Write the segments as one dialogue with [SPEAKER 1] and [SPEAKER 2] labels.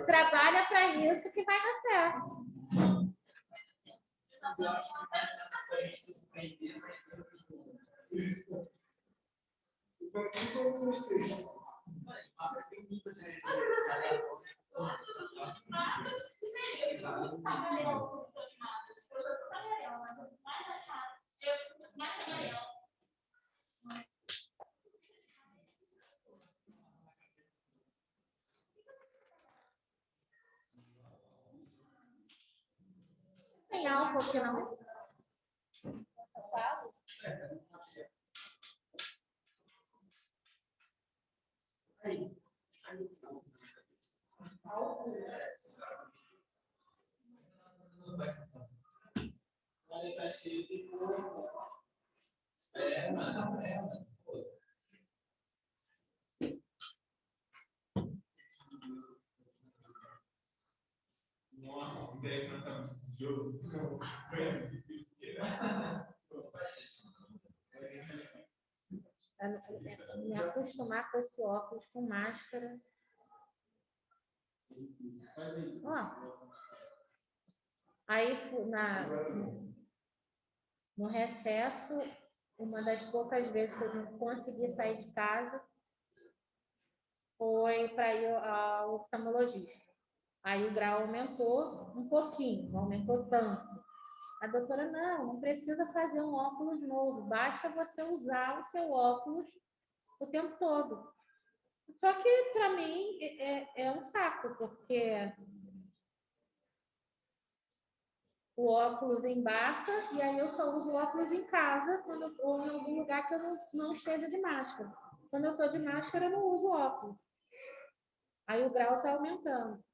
[SPEAKER 1] Trabalha para isso que vai dar certo. Tem álcool aqui, não? Passado?
[SPEAKER 2] Nossa, interessante esse jogo.
[SPEAKER 1] Me acostumar com esse óculos com máscara. Ó. Aí no recesso, uma das poucas vezes que eu não consegui sair de casa foi para ir ao oftalmologista. Aí o grau aumentou um pouquinho, não aumentou tanto. A doutora, não precisa fazer um óculos novo, basta você usar o seu óculos o tempo todo. Só que, para mim, é um saco, porque o óculos embaça e aí eu só uso o óculos em casa ou em algum lugar que eu não esteja de máscara. Quando eu estou de máscara, eu não uso óculos. Aí o grau está aumentando.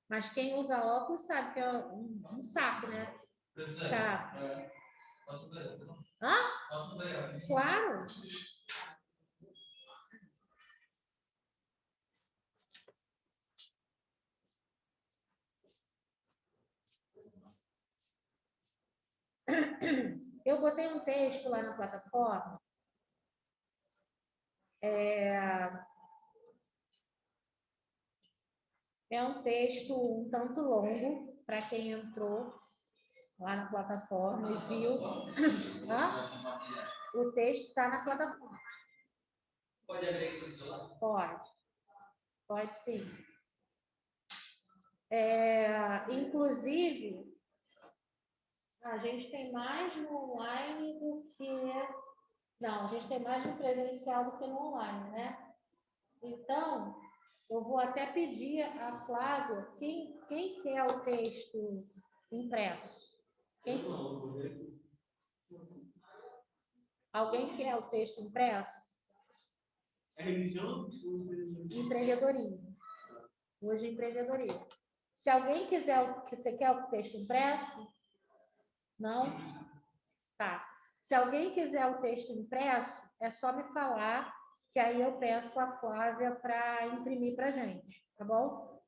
[SPEAKER 1] Mas quem usa óculos sabe que é um saco, né? Tá. Hã? Claro. Eu botei um texto lá na plataforma. É um texto um tanto longo para quem entrou lá na plataforma e viu. O texto está na plataforma.
[SPEAKER 2] Pode abrir aqui no celular?
[SPEAKER 1] Pode sim. Inclusive, a gente tem mais no online do que... Não, a gente tem mais no presencial do que no online, né? Então, eu vou até pedir a Flávia, quem quer o texto impresso? Alguém quer o texto impresso?
[SPEAKER 2] É religião?
[SPEAKER 1] Empreendedorismo. Hoje, empreendedorismo. Se alguém quiser, que você quer o texto impresso? Não? Tá. Se alguém quiser o texto impresso, é só me falar, que aí eu peço a Flávia para imprimir para a gente, tá bom?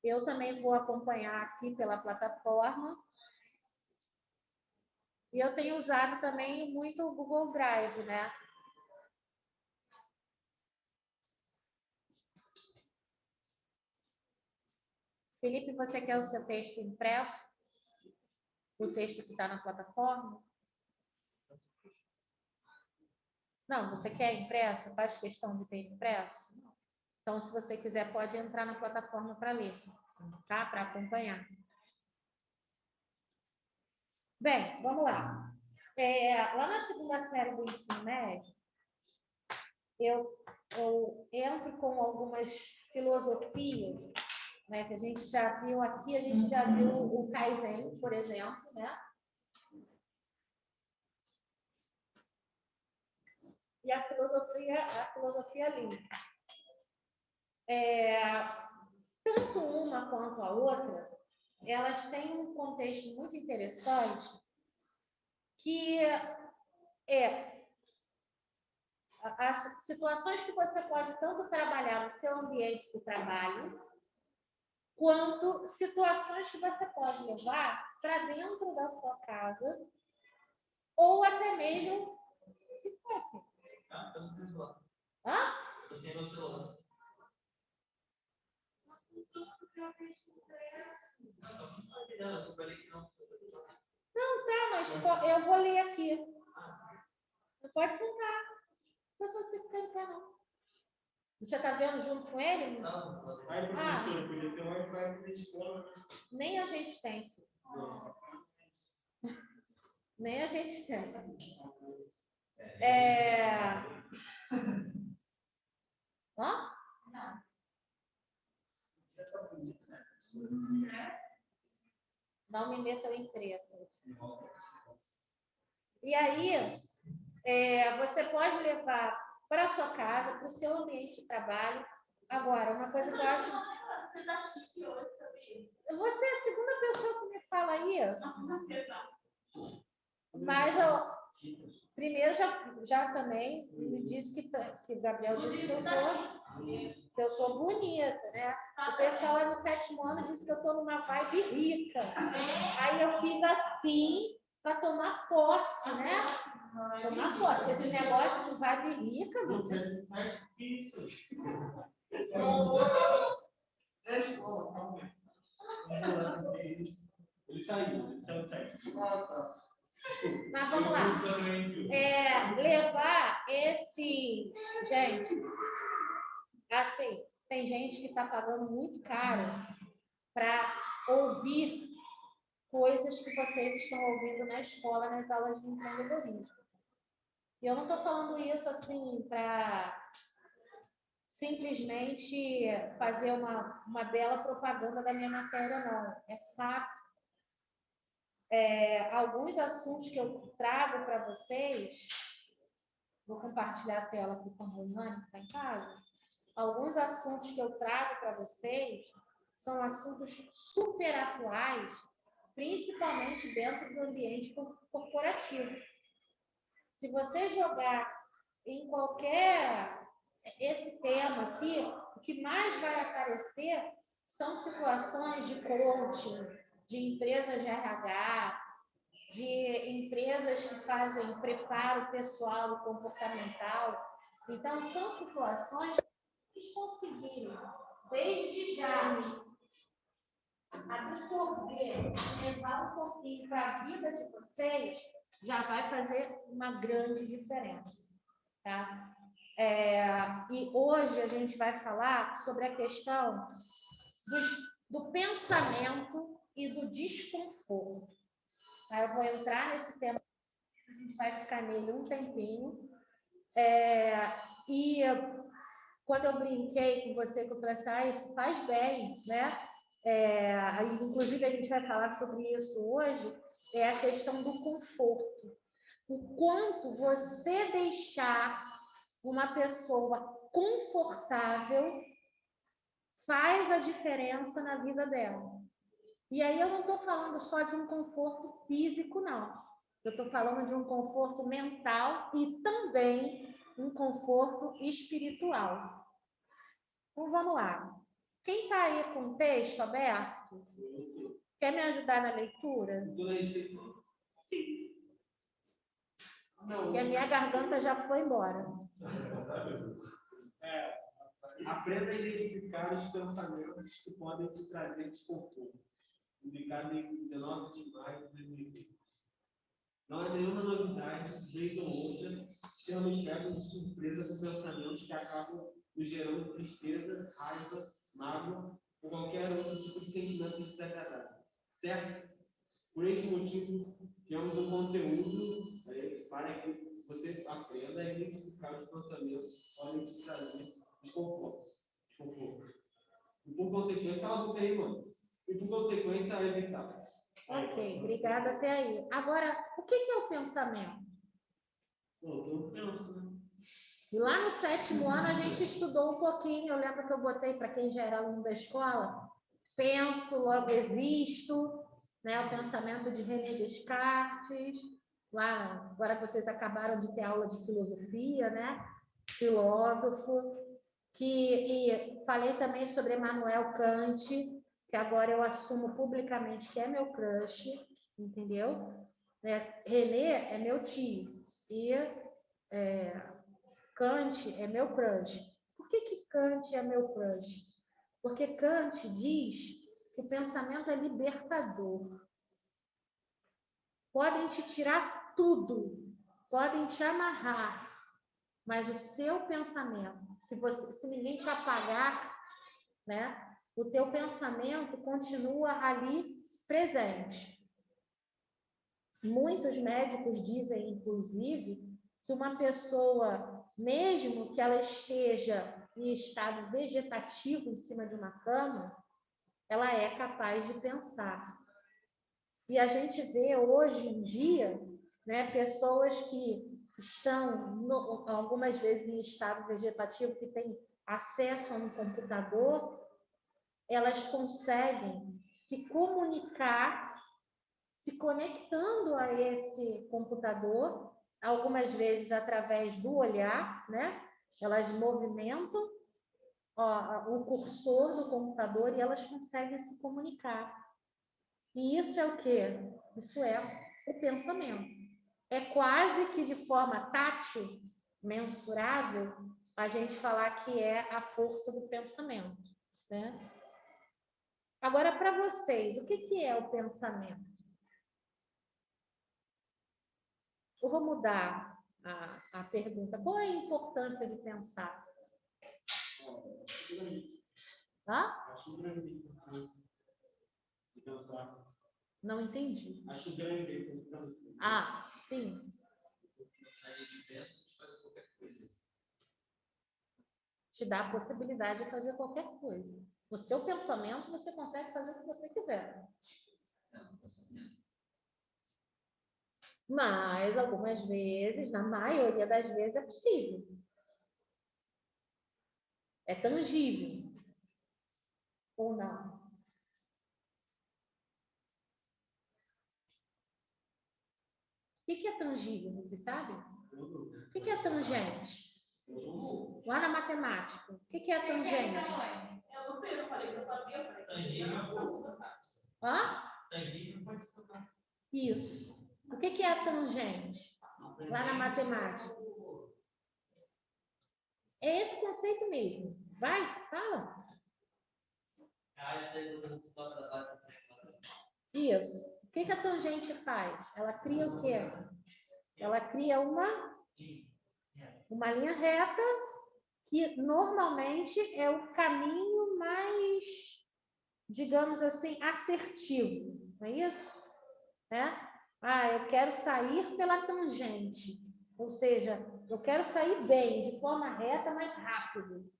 [SPEAKER 1] Eu também vou acompanhar aqui pela plataforma. E eu tenho usado também muito o Google Drive, né? Felipe, você quer o seu texto impresso? O texto que está na plataforma? Não, você quer impresso? Faz questão de ter impresso? Então, se você quiser, pode entrar na plataforma para ler, tá? Para acompanhar. Bem, vamos lá. Lá na segunda série do ensino médio, eu entro com algumas filosofias, né, que a gente já viu aqui, a gente já viu o Kaizen, por exemplo, né? E a filosofia Lean. Tanto uma quanto a outra, elas têm um contexto muito interessante, que é as situações que você pode tanto trabalhar no seu ambiente de trabalho, quanto situações que você pode levar para dentro da sua casa, ou até mesmo...
[SPEAKER 2] Ah, tá no celular.
[SPEAKER 1] Hã?
[SPEAKER 2] Tô sem meu celular. Não, eu só falei que não.
[SPEAKER 1] Não, tá, mas eu vou ler aqui. Não pode sentar. Não você ficar em pé, não. Você está vendo junto com ele?
[SPEAKER 2] Não,
[SPEAKER 3] Aí, professor, podia ter um Wi-Fi na escola, né?
[SPEAKER 1] Nem a gente tem. Nem a gente tem. Hã? Não me metam em tretas. E aí, você pode levar para a sua casa, para o seu ambiente de trabalho. Agora, uma coisa que eu acho... Você é a segunda pessoa que me fala isso. Mas primeiro já também me disse que o Gabriel disse que eu tô bonita, né? O pessoal lá no 7º ano disse que eu tô numa vibe rica. Aí eu fiz assim para tomar posse, né? Tomar posse, porque esse negócio de vibe rica, não
[SPEAKER 3] Isso. Ele saiu certo.
[SPEAKER 1] Mas vamos lá. Levar esses... Gente, assim, tem gente que está pagando muito caro para ouvir coisas que vocês estão ouvindo na escola, nas aulas de empreendedorismo. E eu não estou falando isso assim para simplesmente fazer uma bela propaganda da minha matéria, não. É fato. Alguns assuntos que eu trago para vocês, vou compartilhar a tela aqui com a Rosane, que está em casa. Alguns assuntos que eu trago para vocês são assuntos super atuais, principalmente dentro do ambiente corporativo. Se você jogar em qualquer... Esse tema aqui, o que mais vai aparecer são situações de coaching, de empresas de RH, de empresas que fazem preparo pessoal e comportamental. Então, são situações que conseguirem, desde já, absorver, levar um pouquinho para a vida de vocês, já vai fazer uma grande diferença, tá? E hoje a gente vai falar sobre a questão do pensamento e do desconforto. Aí eu vou entrar nesse tema, a gente vai ficar nele um tempinho. E quando eu brinquei com você, que eu falei assim, isso faz bem, né? Inclusive, a gente vai falar sobre isso hoje, é a questão do conforto. O quanto você deixar uma pessoa confortável faz a diferença na vida dela. E aí eu não estou falando só de um conforto físico, não. Eu estou falando de um conforto mental e também um conforto espiritual. Então, vamos lá. Quem está aí com o texto aberto? Quer me ajudar na leitura?
[SPEAKER 3] Sim.
[SPEAKER 1] Porque a minha garganta já foi embora.
[SPEAKER 3] Aprenda a identificar os pensamentos que podem te trazer desconforto. Publicado em 19 de maio de 2020. Não é nenhuma novidade, vez ou outra, termos pego de surpresa com pensamentos que acabam nos gerando tristeza, raiva, mágoa ou qualquer outro tipo de sentimento desagradável. Certo? Por esse motivo, temos um conteúdo para que você aprenda a identificar os pensamentos que podem te trazer desconforto. E por consequência, cala a boca aí, mano. E por consequência, evitar.
[SPEAKER 1] Ok, obrigada até aí. Agora, o que é o pensamento?
[SPEAKER 3] Eu penso, né?
[SPEAKER 1] E lá no 7º ano a gente estudou um pouquinho, eu lembro que eu botei para quem já era aluno da escola, penso, logo existo, né? O pensamento de René Descartes. Lá, agora vocês acabaram de ter aula de filosofia, né? filósofo, e falei também sobre Immanuel Kant, que agora eu assumo publicamente que é meu crush, entendeu? René é meu tio, e Kant é meu crush. Por que Kant é meu crush? Porque Kant diz que o pensamento é libertador. Podem te tirar tudo, podem te amarrar, mas o seu pensamento, se ninguém te apagar, né, o teu pensamento continua ali presente. Muitos médicos dizem, inclusive, que uma pessoa, mesmo que ela esteja em estado vegetativo em cima de uma cama, ela é capaz de pensar. E a gente vê hoje em dia, né, pessoas que estão, algumas vezes, em estado vegetativo, que têm acesso a um computador, elas conseguem se comunicar, se conectando a esse computador, algumas vezes através do olhar, né? Elas movimentam o cursor do computador e elas conseguem se comunicar. E isso é o quê? Isso é o pensamento. É quase que de forma tátil, mensurável, a gente falar que é a força do pensamento, né? Agora, para vocês, o que é o pensamento? Eu vou mudar a pergunta. Qual é a importância de pensar?
[SPEAKER 3] Acho grande a importância de pensar.
[SPEAKER 1] Não entendi.
[SPEAKER 3] Acho grande a importância.
[SPEAKER 1] Sim.
[SPEAKER 2] A gente pensa, a gente faz qualquer coisa.
[SPEAKER 1] Te dá a possibilidade de fazer qualquer coisa. No seu pensamento, você consegue fazer o que você quiser.
[SPEAKER 2] É um pensamento.
[SPEAKER 1] Mas, algumas vezes, na maioria das vezes, é possível. É tangível. Ou não? O que é tangível, vocês sabem? O que é tangente? Lá na matemática, o que é a tangente?
[SPEAKER 4] Eu não sei, eu falei que eu sabia.
[SPEAKER 2] Tangível pode se tocar. Tangível pode se tocar.
[SPEAKER 1] Isso. O que é a tangente? Lá na matemática. É esse conceito mesmo. Vai, fala. Isso. O que a tangente faz? Ela cria o quê? Ela cria uma linha reta que normalmente é o caminho mais, digamos assim, assertivo. Não é isso? Eu quero sair pela tangente. Ou seja, eu quero sair bem, de forma reta, mais rápido.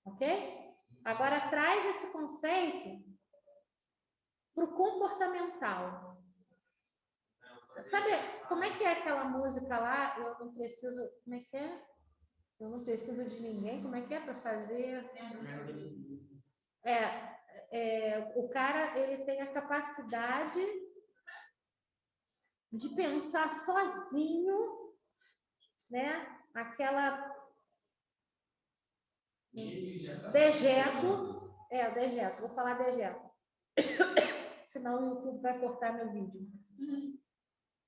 [SPEAKER 1] Ok? Agora, traz esse conceito para o comportamental. Sabe como é que é aquela música lá? Eu não preciso. Como é que é? Eu não preciso de ninguém. Como é que é para fazer? O cara, ele tem a capacidade de pensar sozinho, né? Aquela dejeto. Dejeto. Vou falar dejeto. Senão o YouTube vai cortar meu vídeo.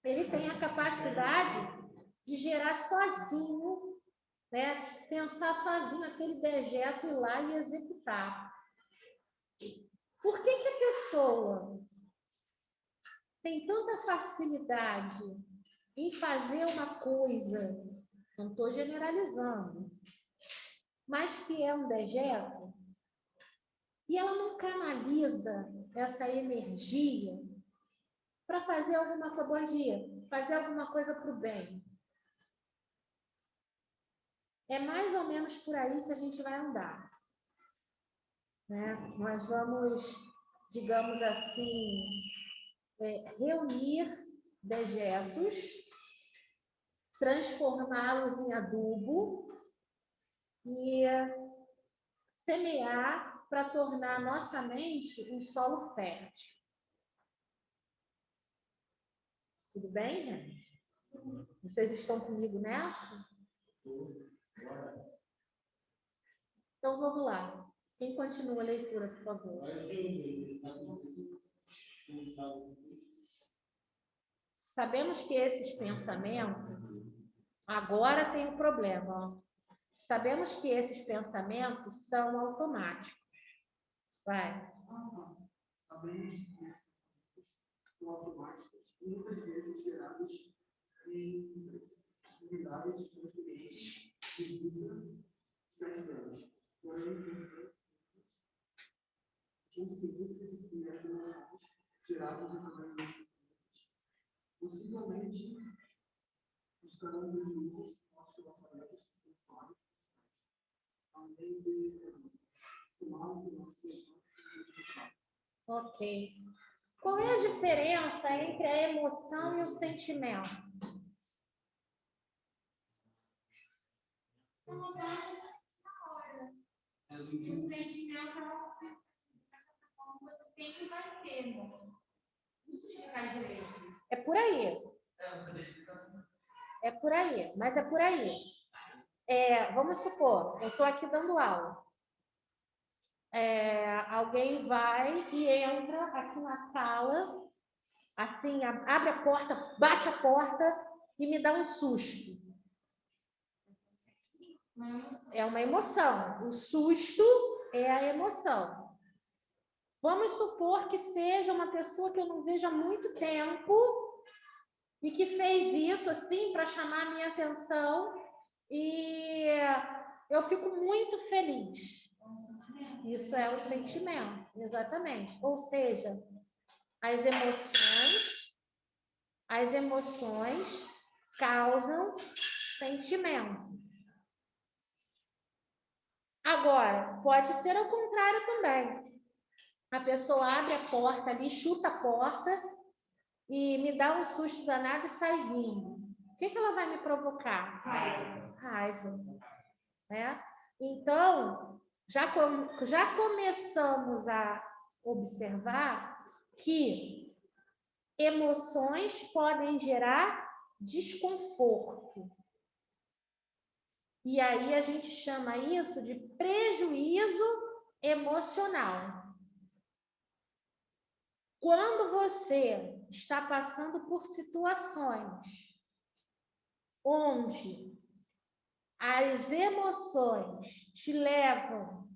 [SPEAKER 1] Ele tem a capacidade de gerar sozinho, né? Pensar sozinho aquele dejeto, ir lá e executar. Por que a pessoa tem tanta facilidade em fazer uma coisa, não estou generalizando, mas que é um dejeto, e ela não canaliza essa energia para fazer alguma coisa, bom dia, fazer alguma coisa para o bem? É mais ou menos por aí que a gente vai andar, né? Nós vamos, digamos assim, reunir dejetos, transformá-los em adubo e semear para tornar a nossa mente um solo fértil. Tudo bem, gente? Vocês estão comigo nessa? Então, vamos lá. Quem continua a leitura, por favor? Sabemos que esses pensamentos... Agora tem um problema. Ó. Sabemos que esses pensamentos são automáticos. Vai.
[SPEAKER 3] Sabemos que são automáticos e muitas vezes gerados em atividades transferentes que visam imaginamos. Porém, consciência de que as emoções geradas em problemas possivelmente estarão prejuízos aos relacionamentos pessoais, além de mal que não seja.
[SPEAKER 1] Ok. Qual é a diferença entre a emoção e o sentimento?
[SPEAKER 5] A emoção é na hora. E o sentimento é uma sensação que você sempre vai ter, né? Não se explicar direito.
[SPEAKER 1] É por aí.
[SPEAKER 2] Essa identificação.
[SPEAKER 1] É por aí, mas é por aí. Vamos supor, eu estou aqui dando aula. Alguém vai e entra aqui na sala, assim, abre a porta, bate a porta e me dá um susto. É uma emoção. O susto é a emoção. Vamos supor que seja uma pessoa que eu não vejo há muito tempo e que fez isso assim para chamar a minha atenção e eu fico muito feliz. Isso é o sentimento, exatamente. Ou seja, as emoções causam sentimento. Agora, pode ser ao contrário também. A pessoa abre a porta ali, chuta a porta e me dá um susto danado e sai vindo. O que ela vai me provocar? Raiva. Né? Então, já começamos a observar que emoções podem gerar desconforto. E aí a gente chama isso de prejuízo emocional. Quando você está passando por situações onde as emoções te levam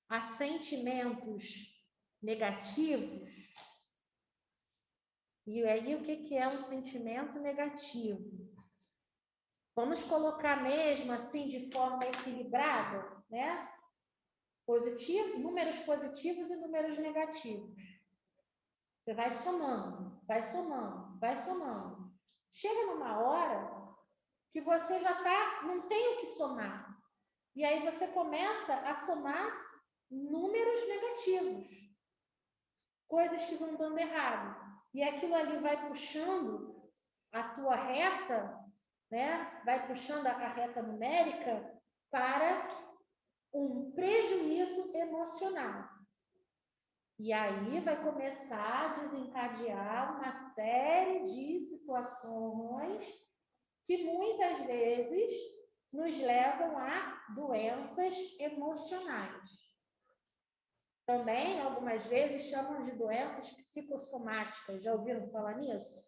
[SPEAKER 1] a sentimentos negativos, e aí o que é um sentimento negativo? Vamos colocar mesmo assim de forma equilibrada, né? Números positivos e números negativos. Você vai somando, vai somando, vai somando. Chega numa hora que você já não tem o que somar. E aí você começa a somar números negativos. Coisas que vão dando errado. E aquilo ali vai puxando a tua reta, né? Vai puxando a reta numérica para um prejuízo emocional. E aí vai começar a desencadear uma série de situações que muitas vezes nos levam a doenças emocionais. Também, algumas vezes, chamam de doenças psicossomáticas. Já ouviram falar nisso?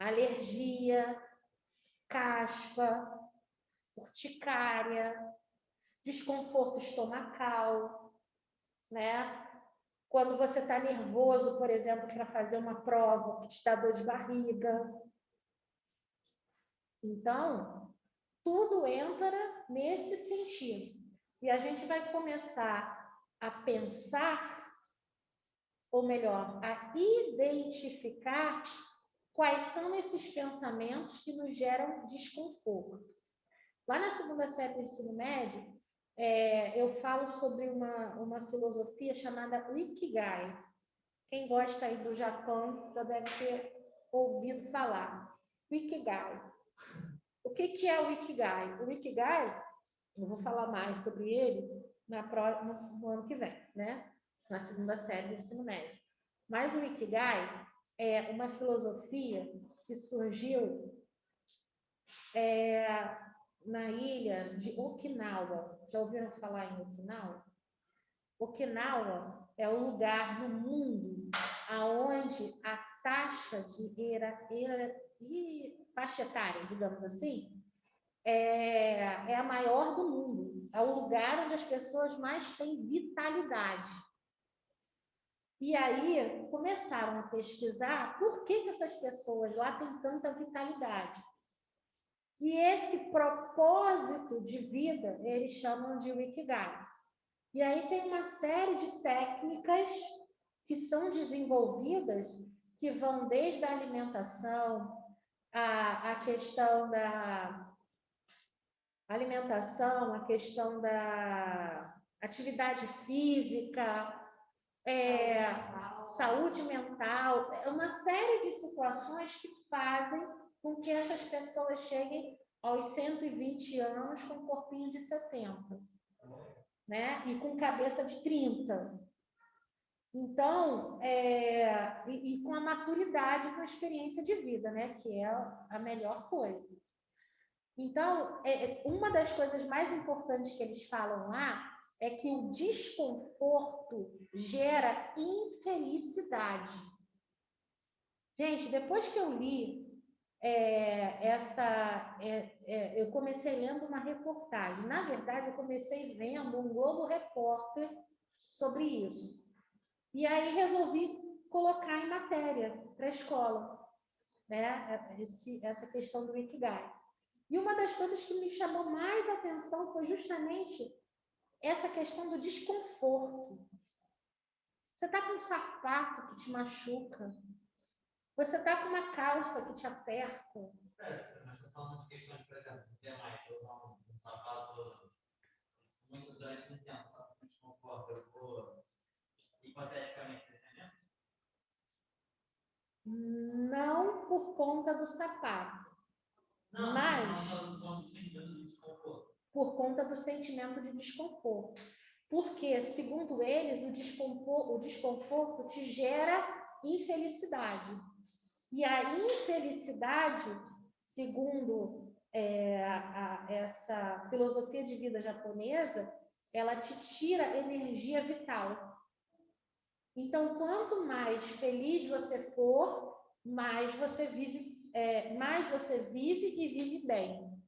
[SPEAKER 1] Alergia, caspa, urticária, desconforto estomacal, né? Quando você está nervoso, por exemplo, para fazer uma prova, que te dá dor de barriga. Então, tudo entra nesse sentido. E a gente vai começar a pensar, ou melhor, a identificar quais são esses pensamentos que nos geram desconforto. Lá na segunda série do ensino médio, eu falo sobre uma filosofia chamada Ikigai. Quem gosta aí do Japão já deve ter ouvido falar. Ikigai. O que é o Ikigai? O Ikigai, eu vou falar mais sobre ele no ano que vem, né? Na segunda série do ensino médio. Mas o Ikigai é uma filosofia que surgiu na ilha de Okinawa. Já ouviram falar em Okinawa? Okinawa é o lugar no mundo aonde a taxa de faixa etária, digamos assim, é a maior do mundo. É o lugar onde as pessoas mais têm vitalidade. E aí começaram a pesquisar por que essas pessoas lá têm tanta vitalidade. E esse propósito de vida, eles chamam de Ikigai. E aí tem uma série de técnicas que são desenvolvidas que vão desde a alimentação, a questão da alimentação, a questão da atividade física, saúde mental, uma série de situações que fazem com que essas pessoas cheguem aos 120 anos com um corpinho de 70, né? E com cabeça de 30. Então, e com a maturidade, com a experiência de vida, né? Que é a melhor coisa. Então, uma das coisas mais importantes que eles falam lá é que o desconforto gera infelicidade. Gente, depois que eu li eu comecei lendo uma reportagem. Na verdade, eu comecei vendo um Globo Repórter sobre isso. E aí resolvi colocar em matéria para a escola, né? Essa questão do Ikigai. E uma das coisas que me chamou mais atenção foi justamente essa questão do desconforto. Você está com um sapato que te machuca. Você está com uma calça que te aperta.
[SPEAKER 2] Mas você está falando de questão de, por exemplo, ter mais, você usar um sapato muito grande no tempo, sabe? Com desconforto, eu vou hipoteticamente, entendeu?
[SPEAKER 1] Não por conta do sapato,
[SPEAKER 2] Não,
[SPEAKER 1] mas
[SPEAKER 2] não sentindo de desconforto.
[SPEAKER 1] Por conta do sentimento de desconforto. Porque, segundo eles, o desconforto te gera infelicidade. E a infelicidade, segundo essa filosofia de vida japonesa, ela te tira energia vital. Então, quanto mais feliz você for, mais você vive e vive bem,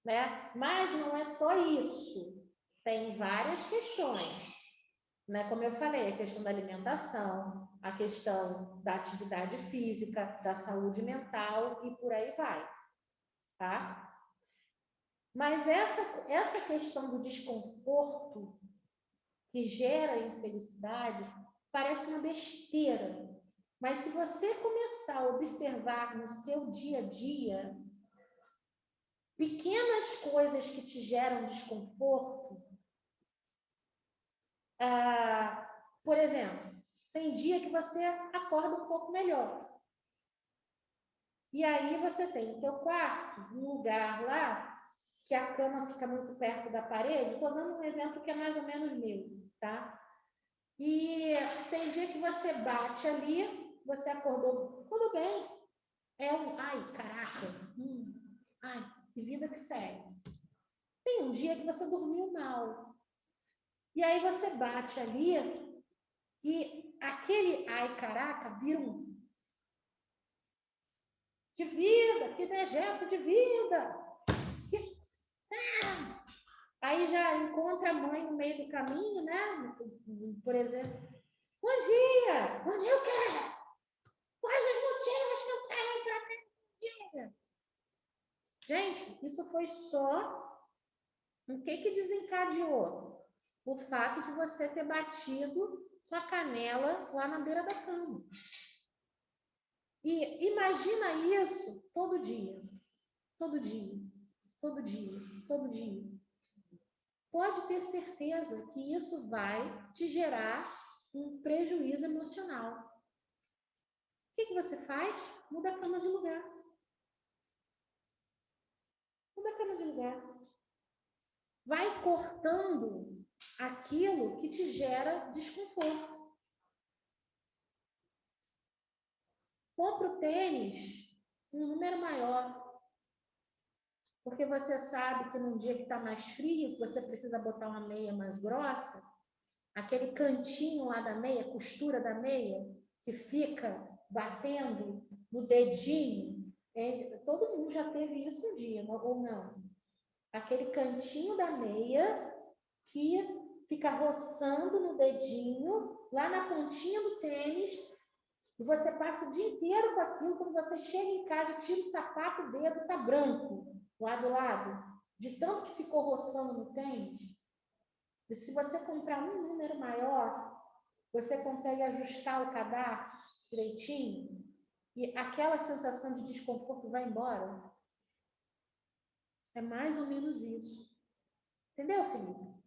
[SPEAKER 1] né? Mas não é só isso. Tem várias questões, né? Como eu falei, a questão da alimentação, a questão da atividade física, da saúde mental e por aí vai, tá? Mas essa questão do desconforto que gera infelicidade parece uma besteira, mas se você começar a observar no seu dia a dia pequenas coisas que te geram desconforto, por exemplo, tem dia que você acorda um pouco melhor. E aí você tem no teu quarto um lugar lá que a cama fica muito perto da parede. Estou dando um exemplo que é mais ou menos meu, tá? E tem dia que você bate ali, você acordou, tudo bem. Ai, caraca, ai, que vida que segue. Tem um dia que você dormiu mal. E aí você bate ali e aquele ai, caraca, vira um de vida, que dejeto de vida. Aí já encontra a mãe no meio do caminho, né? Por exemplo, bom dia o quê? Quais os motivos que eu tenho para ter um dia? Gente, isso foi só o que desencadeou? O fato de você ter batido com a canela lá na beira da cama. E imagina isso todo dia. Todo dia. Todo dia. Todo dia. Pode ter certeza que isso vai te gerar um prejuízo emocional. O que você faz? Muda a cama de lugar. Muda a cama de lugar. Vai cortando aquilo que te gera desconforto. Compra o tênis um número maior. porque você sabe que num dia que está mais frio, você precisa botar uma meia mais grossa, aquele cantinho lá da meia, costura da meia, que fica batendo no dedinho, todo mundo já teve isso um dia, ou não? Aquele cantinho da meia que fica roçando no dedinho, lá na pontinha do tênis, e você passa o dia inteiro com aquilo, quando você chega em casa, tira o sapato, o dedo está branco, lá do lado, de tanto que ficou roçando no tênis. E se você comprar um número maior, você consegue ajustar o cadarço direitinho, e aquela sensação de desconforto vai embora. É mais ou menos isso. Entendeu, Felipe?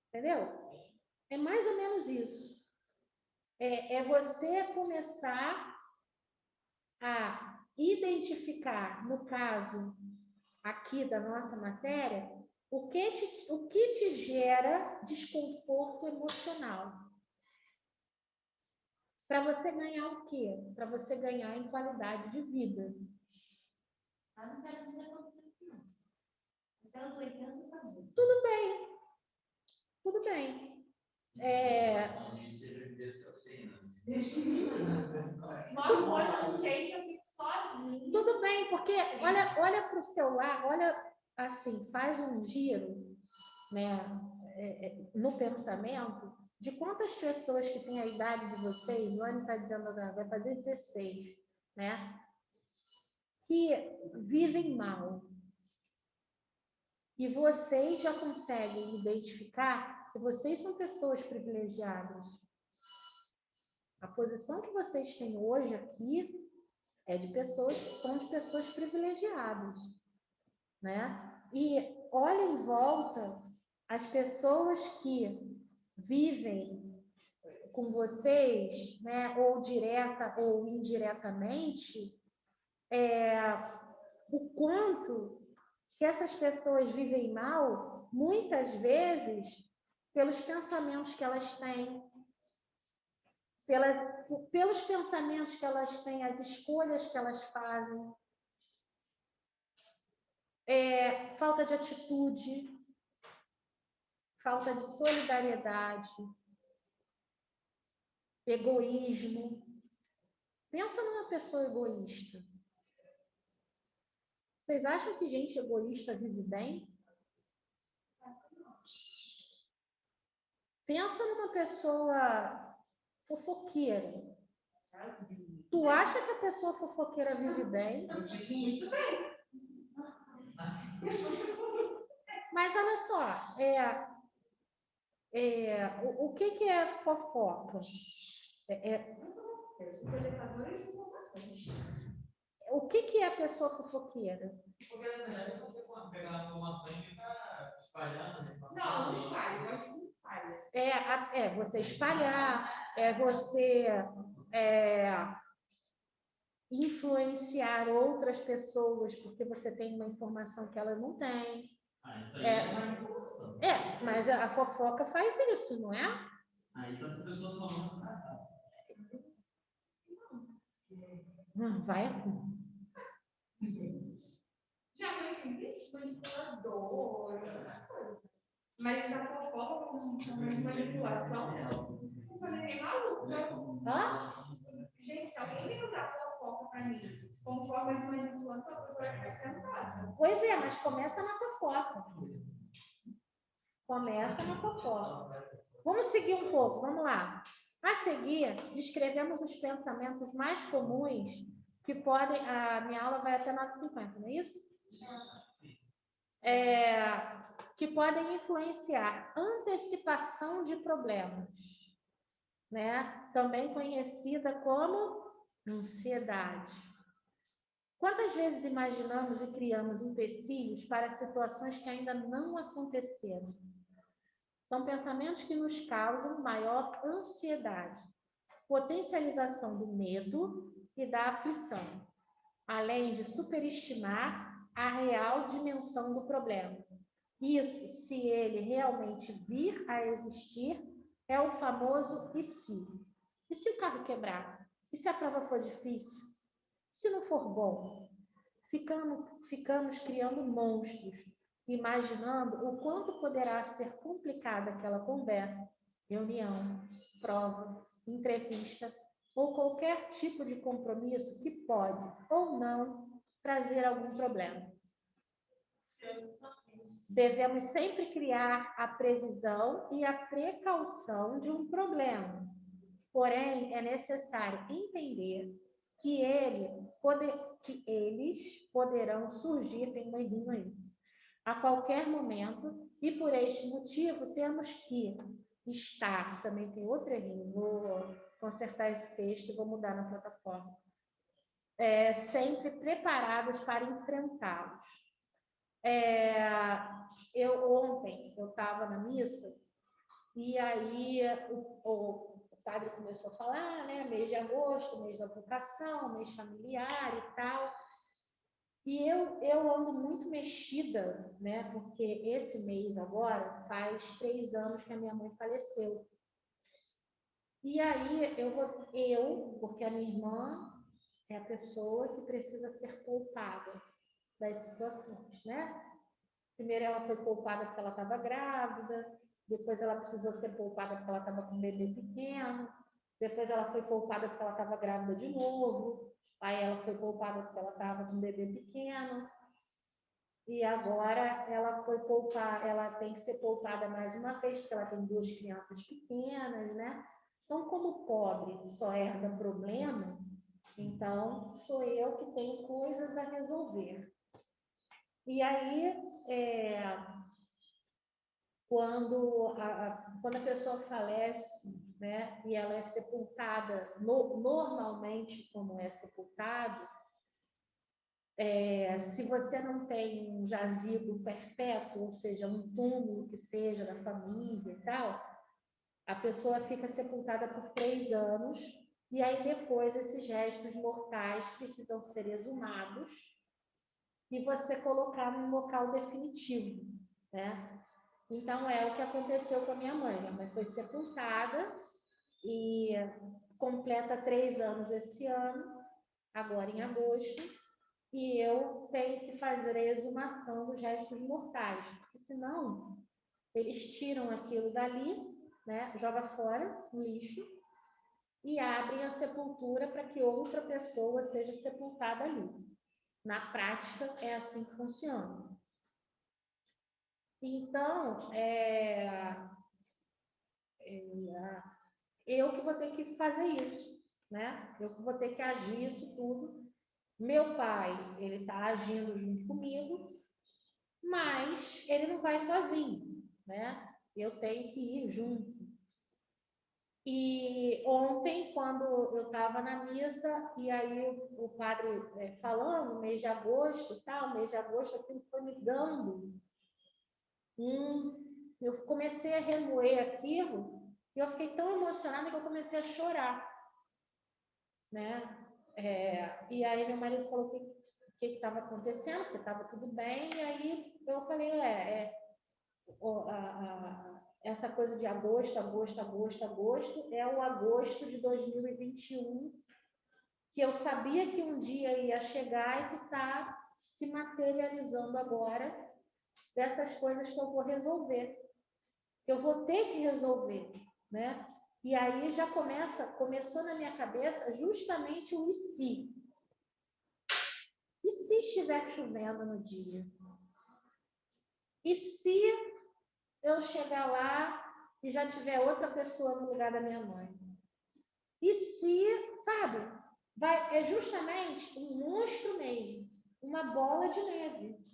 [SPEAKER 1] Entendeu? É mais ou menos isso. É você começar a identificar, no caso aqui da nossa matéria, o que te gera desconforto emocional. Para você ganhar o quê? Para você ganhar em qualidade de vida.
[SPEAKER 5] Não quero dizer quanto tempo, não. Até os 80 tá bom.
[SPEAKER 1] Tudo bem. Tudo bem.
[SPEAKER 5] Logo hoje, gente, eu fico sozinha.
[SPEAKER 1] Tudo bem, porque olha para o seu lado, olha assim, faz um giro, né, no pensamento de quantas pessoas que têm a idade de vocês, o Anny está dizendo, vai fazer 16, né, que vivem mal. E vocês já conseguem identificar que vocês são pessoas privilegiadas. A posição que vocês têm hoje aqui é de pessoas que são de pessoas privilegiadas, né? E olha em volta as pessoas que vivem com vocês, né, ou direta ou indiretamente, o quanto que essas pessoas vivem mal, muitas vezes, pelos pensamentos que elas têm, pelos pensamentos que elas têm, as escolhas que elas fazem, falta de atitude, falta de solidariedade, egoísmo. Pensa numa pessoa egoísta. Vocês acham que gente egoísta vive bem? Pensa numa pessoa fofoqueira. Tu acha que a pessoa fofoqueira vive bem?
[SPEAKER 5] Muito bem.
[SPEAKER 1] Mas olha só, o que é fofoca?
[SPEAKER 5] Eu sou coletadora de informações.
[SPEAKER 1] O que é a pessoa fofoqueira?
[SPEAKER 2] Porque, na verdade, você pode pegar a informação e ficar espalhando, né?
[SPEAKER 5] Não, não espalho, eu gosto de espalha.
[SPEAKER 1] Você espalhar, você influenciar outras pessoas porque você tem uma informação que ela não tem.
[SPEAKER 2] Isso aí é uma informação.
[SPEAKER 1] Mas a fofoca faz isso, não é?
[SPEAKER 2] Só se a pessoa falando.
[SPEAKER 1] Não, vai.
[SPEAKER 5] Já conheci manipulador, essas coisas. Mas a fofoca com manipulação, não sou ninguém maluco. Gente, se alguém me usar fofoca para mim com forma de manipulação, eu vou acrescentar.
[SPEAKER 1] Pois é, mas começa na fofoca. Começa na fofoca. Vamos seguir um pouco, vamos lá. A seguir, descrevemos os pensamentos mais comuns que podem... A minha aula vai até 9h50, não é isso? Que podem influenciar antecipação de problemas, né? Também conhecida como ansiedade. Quantas vezes imaginamos e criamos empecilhos para situações que ainda não aconteceram? São pensamentos que nos causam maior ansiedade, potencialização do medo e da aflição, além de superestimar a real dimensão do problema. Isso, se ele realmente vir a existir, é o famoso e se. E se o carro quebrar? E se a prova for difícil? Se não for bom? ficamos criando monstros, imaginando o quanto poderá ser complicada aquela conversa, reunião, prova, entrevista ou qualquer tipo de compromisso que pode ou não trazer algum problema. Devemos sempre criar a previsão e a precaução de um problema. Porém, é necessário entender que eles poderão surgir, tem um errinho aí, a qualquer momento, e por este motivo temos que estar, também tem outro errinho, vou consertar esse texto e vou mudar na plataforma, sempre preparados para enfrentá-los. Ontem eu estava na missa e aí o padre começou a falar, né, mês de agosto, mês da vocação, mês familiar e tal. E eu ando muito mexida, né, porque esse mês agora faz 3 anos que a minha mãe faleceu. E aí porque a minha irmã é a pessoa que precisa ser poupada das situações, né? Primeiro ela foi poupada porque ela estava grávida, depois ela precisou ser poupada porque ela estava com um bebê pequeno, depois ela foi poupada porque ela estava grávida de novo, aí ela foi poupada porque ela estava com um bebê pequeno, e agora ela tem que ser poupada mais uma vez, porque ela tem 2 crianças pequenas, né? Então, como pobre só herda problema, então sou eu que tenho coisas a resolver. E aí, quando a pessoa falece, né, e ela é sepultada, normalmente, como é sepultado, se você não tem um jazigo perpétuo, ou seja, um túmulo que seja da família e tal, a pessoa fica sepultada por 3 anos, e aí depois esses restos mortais precisam ser exumados e você colocar num local definitivo, né? Então, é o que aconteceu com a minha mãe. Minha mãe foi sepultada e completa 3 anos esse ano, agora em agosto, e eu tenho que fazer a exumação dos restos mortais, porque senão eles tiram aquilo dali, né, joga fora no lixo e abrem a sepultura para que outra pessoa seja sepultada ali. Na prática, é assim que funciona. Então, eu que vou ter que fazer isso, né? Eu que vou ter que agir isso tudo. Meu pai, ele está agindo junto comigo, mas ele não vai sozinho, né? Eu tenho que ir junto. E ontem, quando eu estava na missa, e aí o padre falando, mês de agosto e tal, mês de agosto, aquilo foi me dando eu comecei a remoer aquilo, e eu fiquei tão emocionada que eu comecei a chorar, né? E aí meu marido falou o que estava acontecendo, porque estava tudo bem, e aí eu falei, essa coisa de agosto, é o agosto de 2021, que eu sabia que um dia ia chegar e que está se materializando agora, dessas coisas que eu vou resolver, que eu vou ter que resolver, né? E aí já começou na minha cabeça justamente o e se. E se estiver chovendo no dia? E se eu chegar lá e já tiver outra pessoa no lugar da minha mãe? E se, sabe, é justamente um monstro mesmo, uma bola de neve,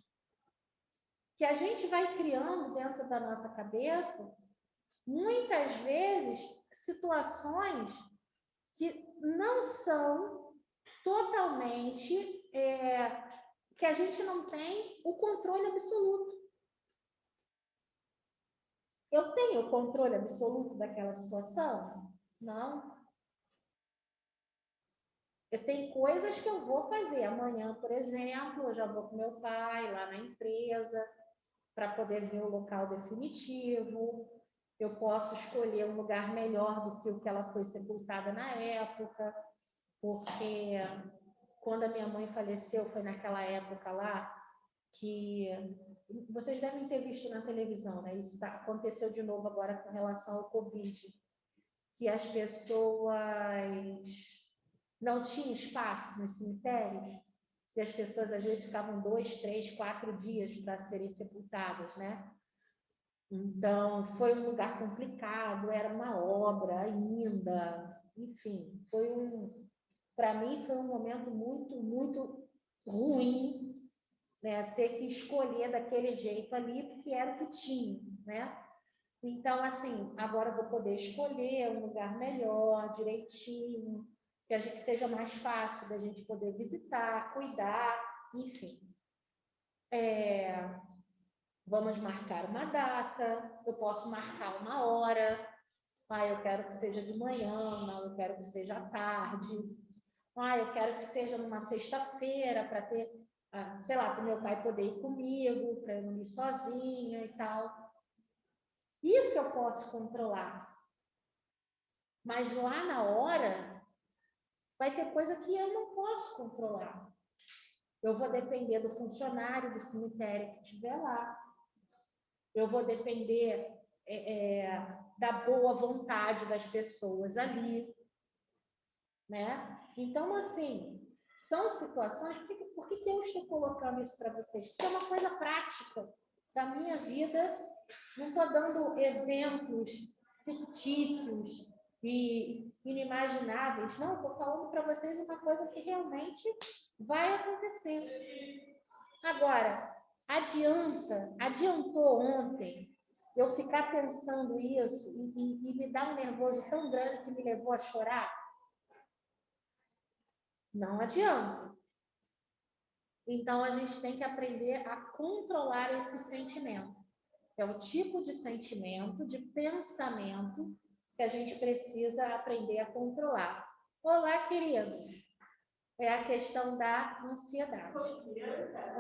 [SPEAKER 1] que a gente vai criando dentro da nossa cabeça, muitas vezes, situações que não são totalmente, que a gente não tem o controle absoluto. Eu tenho o controle absoluto daquela situação? Não. Eu tenho coisas que eu vou fazer. Amanhã, por exemplo, eu já vou com meu pai lá na empresa para poder ver o local definitivo. Eu posso escolher um lugar melhor do que o que ela foi sepultada na época, porque quando a minha mãe faleceu, foi naquela época lá que vocês devem ter visto na televisão, né? Isso aconteceu de novo agora com relação ao Covid, que as pessoas não tinham espaço nos cemitérios, e as pessoas às vezes ficavam 2, 3, 4 dias para serem sepultadas, né? Então, foi um lugar complicado, era uma obra ainda, enfim, para mim foi um momento muito, muito ruim, né? Ter que escolher daquele jeito ali, porque era o que tinha, né? Então, assim, agora eu vou poder escolher um lugar melhor, direitinho, que seja mais fácil da gente poder visitar, cuidar, enfim. Vamos marcar uma data, eu posso marcar uma hora. Eu quero que seja de manhã, não, eu quero que seja à tarde. Eu quero que seja numa sexta-feira, para ter, sei lá, para o meu pai poder ir comigo, para eu não ir sozinha e tal. Isso eu posso controlar. Mas lá na hora, vai ter coisa que eu não posso controlar. Eu vou depender do funcionário do cemitério que estiver lá. Eu vou depender da boa vontade das pessoas ali, né? Então, assim, são situações... Por que eu estou colocando isso para vocês? Porque é uma coisa prática da minha vida. Não estou dando exemplos fictícios e inimagináveis. Não, estou falando para vocês uma coisa que realmente vai acontecer. Agora, adiantou ontem eu ficar pensando isso e me dar um nervoso tão grande que me levou a chorar? Não adianta. Então, a gente tem que aprender a controlar esse sentimento. É o tipo de sentimento, de pensamento que a gente precisa aprender a controlar. Olá, queridos. É a questão da ansiedade.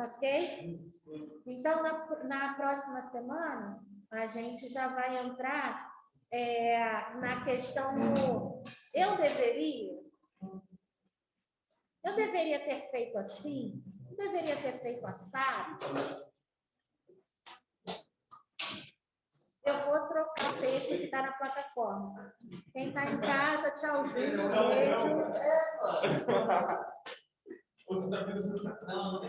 [SPEAKER 1] Ok? Então, na próxima semana, a gente já vai entrar na questão do eu deveria ter feito assim, eu deveria ter feito assado. Eu vou trocar o peixe que está na plataforma. Quem está em casa, tchauzinho, beijo.
[SPEAKER 2] Não,